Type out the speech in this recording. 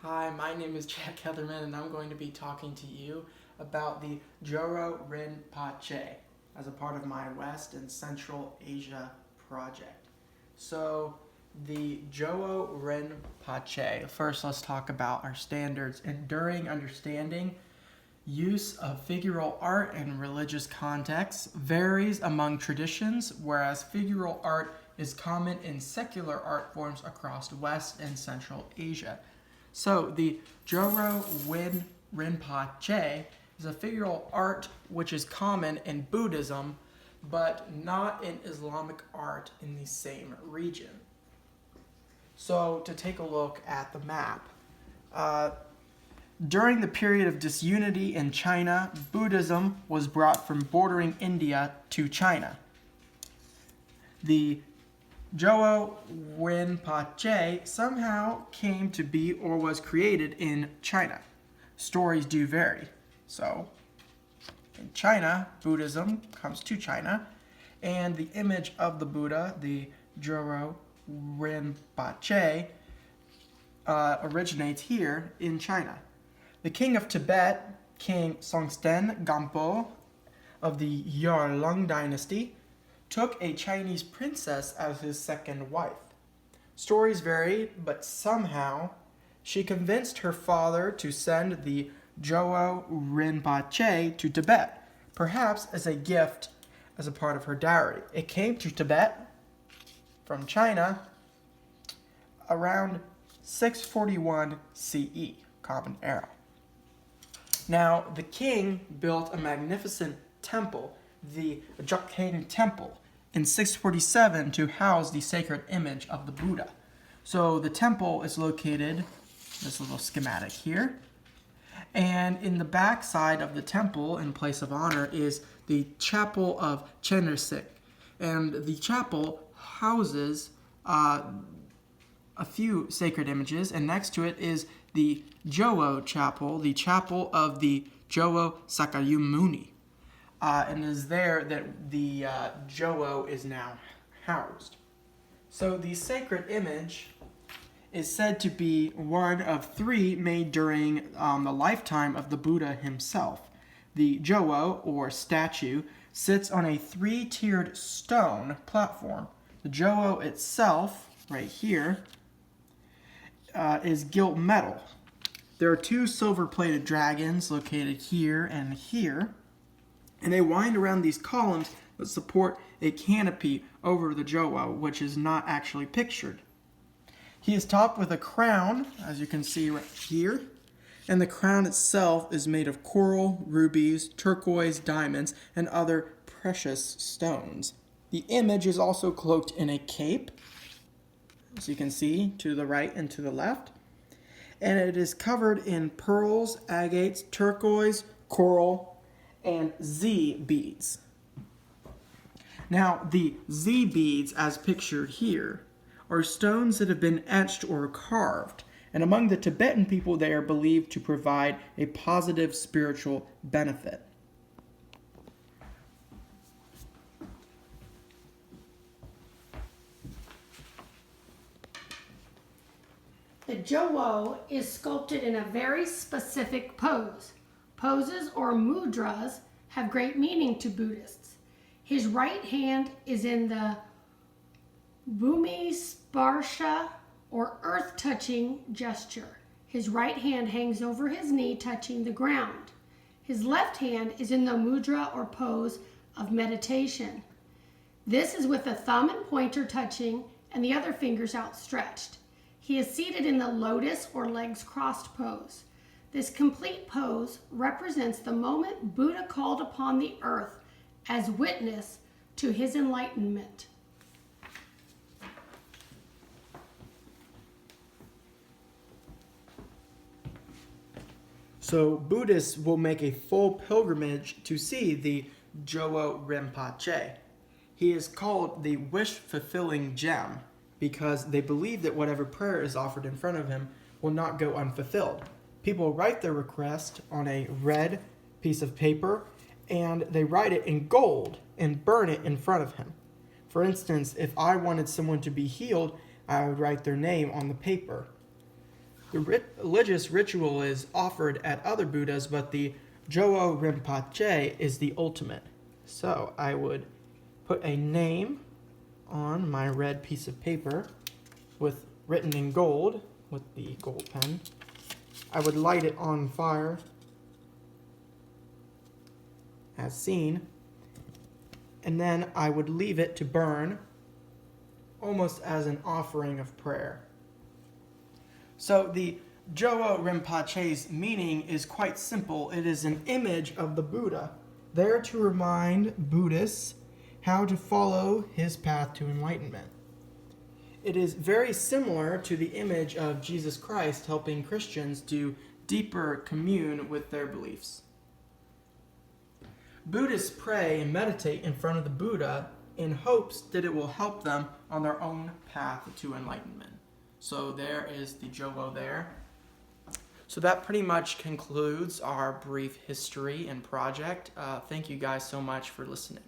Hi, my name is Jack Heatherman, and I'm going to be talking to you about the Jowo Rinpoche as a part of my West and Central Asia project. So, the Jowo Rinpoche. First, let's talk about our standards. Enduring understanding, use of figural art in religious contexts varies among traditions, whereas figural art is common in secular art forms across West and Central Asia. So the Jowo Rinpoche is a figural art which is common in Buddhism, but not in Islamic art in the same region. So to take a look at the map, during the period of disunity in China, Buddhism was brought from bordering India to China. The Jowo Rinpoche somehow came to be or was created in China. Stories do vary. So, in China, Buddhism comes to China, and the image of the Buddha, the Jowo Rinpoche, originates here in China. The king of Tibet, King Songtsen Gampo of the Yarlung dynasty, took a Chinese princess as his second wife. Stories vary, but somehow she convinced her father to send the Jowo Rinpoche to Tibet, perhaps as a gift as a part of her dowry. It came to Tibet from China around 641 CE, Common Era. Now, the king built a magnificent temple, the Jowo Temple, in 647 to house the sacred image of the Buddha. So the temple is located, this little schematic here, and in the back side of the temple, in place of honor, is the chapel of Chendersik. And the chapel houses a few sacred images, and next to it is the Jowo Chapel, the chapel of the Jowo Sakyamuni. And it is there that the Jowo is now housed. So the sacred image is said to be one of three made during the lifetime of the Buddha himself. The Jowo, or statue, sits on a three-tiered stone platform. The Jowo itself, right here, is gilt metal. There are two silver-plated dragons located here and here, and they wind around these columns that support a canopy over the Jowo, which is not actually pictured. He is topped with a crown, as you can see right here, and the crown itself is made of coral, rubies, turquoise, diamonds, and other precious stones. The image is also cloaked in a cape, as you can see to the right and to the left, and it is covered in pearls, agates, turquoise, coral, and Z beads. Now, the Z beads, as pictured here, are stones that have been etched or carved, and among the Tibetan people, they are believed to provide a positive spiritual benefit. The Jowo is sculpted in a very specific pose. Poses or mudras have great meaning to Buddhists. His right hand is in the Bhumi Sparsha, or earth-touching gesture. His right hand hangs over his knee, touching the ground. His left hand is in the mudra or pose of meditation. This is with the thumb and pointer touching and the other fingers outstretched. He is seated in the lotus or legs crossed pose. This complete pose represents the moment Buddha called upon the earth as witness to his enlightenment. So Buddhists will make a full pilgrimage to see the Jowo Rinpoche. He is called the wish-fulfilling gem because they believe that whatever prayer is offered in front of him will not go unfulfilled. People write their request on a red piece of paper, and they write it in gold and burn it in front of him. For instance, if I wanted someone to be healed, I would write their name on the paper. The religious ritual is offered at other Buddhas, but the Jowo Rinpoche is the ultimate. So I would put a name on my red piece of paper with written in gold with the gold pen. I would light it on fire as seen, and then I would leave it to burn almost as an offering of prayer. So the Jowo Rinpoche's meaning is quite simple. It is an image of the Buddha, there to remind Buddhists how to follow his path to enlightenment. It is very similar to the image of Jesus Christ helping Christians to deeper commune with their beliefs. Buddhists pray and meditate in front of the Buddha in hopes that it will help them on their own path to enlightenment. So there is the Jowo there. So that pretty much concludes our brief history and project. Thank you guys so much for listening.